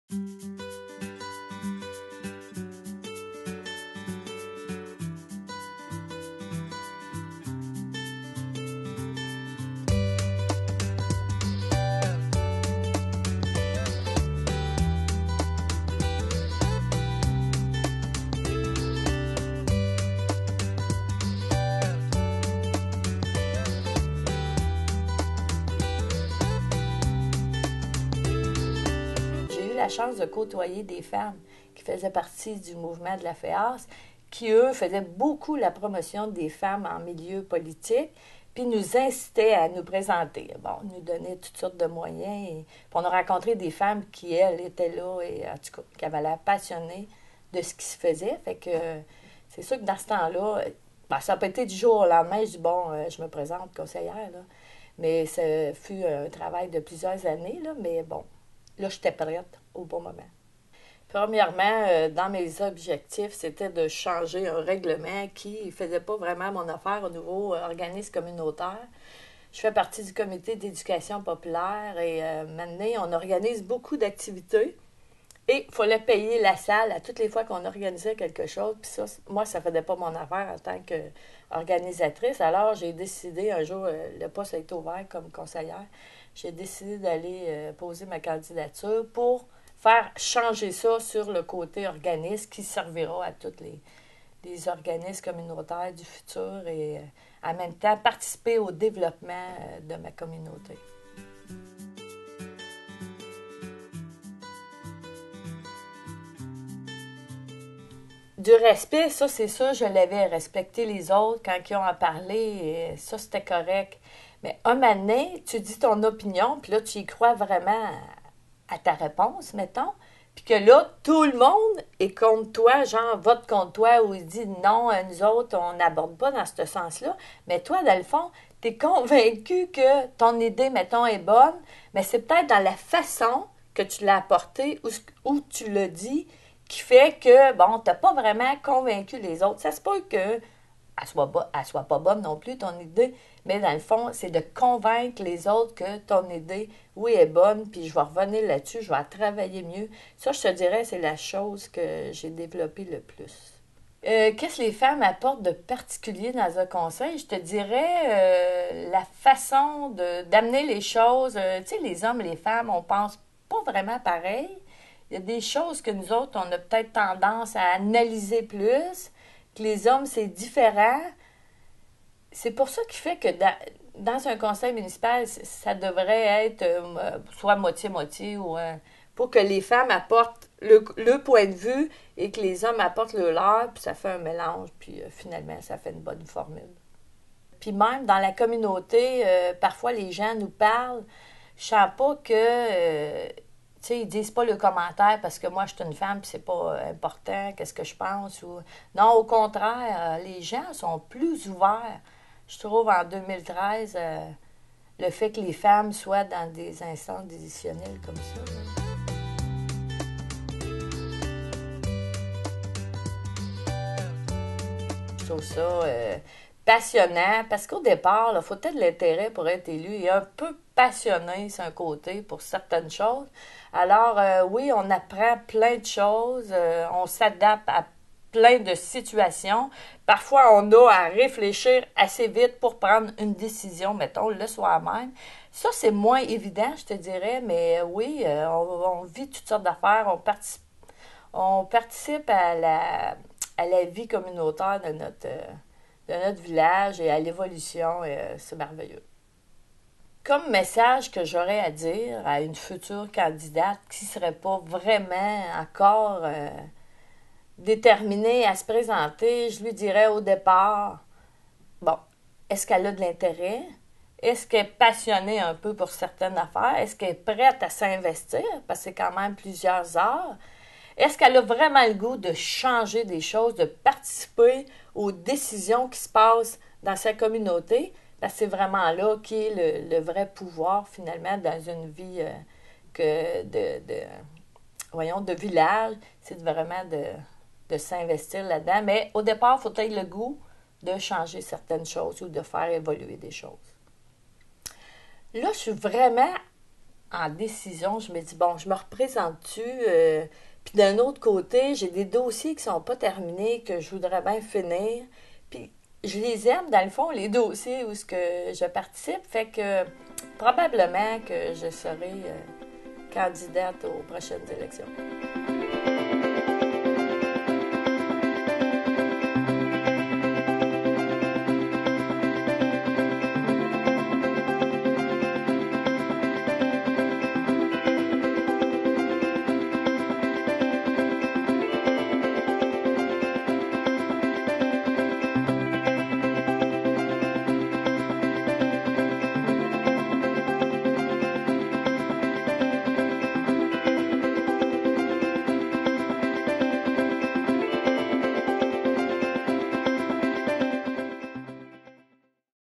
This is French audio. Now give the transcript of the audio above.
J'ai eu la chance de côtoyer des femmes qui faisaient partie du mouvement de la FEAS, qui, eux, faisaient beaucoup la promotion des femmes en milieu politique, puis nous incitaient à nous présenter. Bon, nous donnaient toutes sortes de moyens. Puis on a rencontré des femmes qui, elles, étaient là et, en tout cas, qui avaient l'air passionnées de ce qui se faisait. Fait que c'est sûr que dans ce temps-là, ben, ça n'a pas été du jour au lendemain. Je dis, bon, je me présente conseillère, là. Mais ça fut un travail de plusieurs années, là. Mais bon, là, j'étais prête au bon moment. Premièrement, dans mes objectifs, c'était de changer un règlement qui ne faisait pas vraiment mon affaire au niveau organisme communautaire. Je fais partie du comité d'éducation populaire et maintenant, on organise beaucoup d'activités et il fallait payer la salle à toutes les fois qu'on organisait quelque chose. Puis ça, moi, ça ne faisait pas mon affaire en tant qu'organisatrice. Alors, j'ai décidé, un jour, le poste a été ouvert comme conseillère, j'ai décidé d'aller poser ma candidature pour faire changer ça sur le côté organisme qui servira à tous les organismes communautaires du futur et en même temps participer au développement de ma communauté. Du respect, ça c'est sûr, je l'avais respecté les autres quand ils ont à parler, et ça c'était correct. Mais un moment donné, tu dis ton opinion, puis là tu y crois vraiment à ta réponse, mettons, puis que là, tout le monde est contre toi, genre vote contre toi, ou il dit non, nous autres, on n'aborde pas dans ce sens-là. Mais toi, dans le fond, tu es convaincu que ton idée, mettons, est bonne, mais c'est peut-être dans la façon que tu l'as apportée ou tu l'as dit qui fait que, bon, tu n'as pas vraiment convaincu les autres. Ça se peut que elle soit pas bonne non plus, ton idée, mais dans le fond, c'est de convaincre les autres que ton idée, oui, est bonne, puis je vais revenir là-dessus, je vais travailler mieux. Ça, je te dirais, c'est la chose que j'ai développée le plus. Qu'est-ce que les femmes apportent de particulier dans un conseil? Je te dirais la façon d'amener les choses. Tu sais, les hommes et les femmes, on pense pas vraiment pareil. Il y a des choses que nous autres, on a peut-être tendance à analyser plus, que les hommes, c'est différent. C'est pour ça qu'il fait que dans un conseil municipal, ça devrait être soit moitié-moitié ou pour que les femmes apportent le point de vue et que les hommes apportent le leur, puis ça fait un mélange, puis finalement, ça fait une bonne formule. Puis même dans la communauté, parfois les gens nous parlent, je sens pas que... tu sais, ils disent pas le commentaire parce que moi, je suis une femme puis c'est pas important, qu'est-ce que je pense. Ou... Non, au contraire, les gens sont plus ouverts. Je trouve en 2013, le fait que les femmes soient dans des instances décisionnelles comme ça. Là. Je trouve ça passionnant parce qu'au départ, il faut peut-être de l'intérêt pour être élu et un peu passionné, c'est un côté pour certaines choses. Alors, oui, on apprend plein de choses, on s'adapte à plein de situations. Parfois, on a à réfléchir assez vite pour prendre une décision, mettons, le soir même. Ça, c'est moins évident, je te dirais, mais oui, on vit toutes sortes d'affaires, on participe à la vie communautaire de notre village et à l'évolution, c'est merveilleux. Comme message que j'aurais à dire à une future candidate qui ne serait pas vraiment encore déterminée à se présenter, je lui dirais au départ, bon, est-ce qu'elle a de l'intérêt? Est-ce qu'elle est passionnée un peu pour certaines affaires? Est-ce qu'elle est prête à s'investir? Parce que c'est quand même plusieurs heures. Est-ce qu'elle a vraiment le goût de changer des choses, de participer aux décisions qui se passent dans sa communauté? Parce que c'est vraiment là qu'est le vrai pouvoir, finalement, dans une vie de village. C'est vraiment de s'investir là-dedans. Mais au départ, il faut avoir le goût de changer certaines choses ou de faire évoluer des choses. Là, je suis vraiment en décision. Je me dis, bon, je me représente-tu? Puis d'un autre côté, j'ai des dossiers qui sont pas terminés, que je voudrais bien finir. Puis je les aime, dans le fond, les dossiers où ce que je participe. Fait que probablement que je serai candidate aux prochaines élections.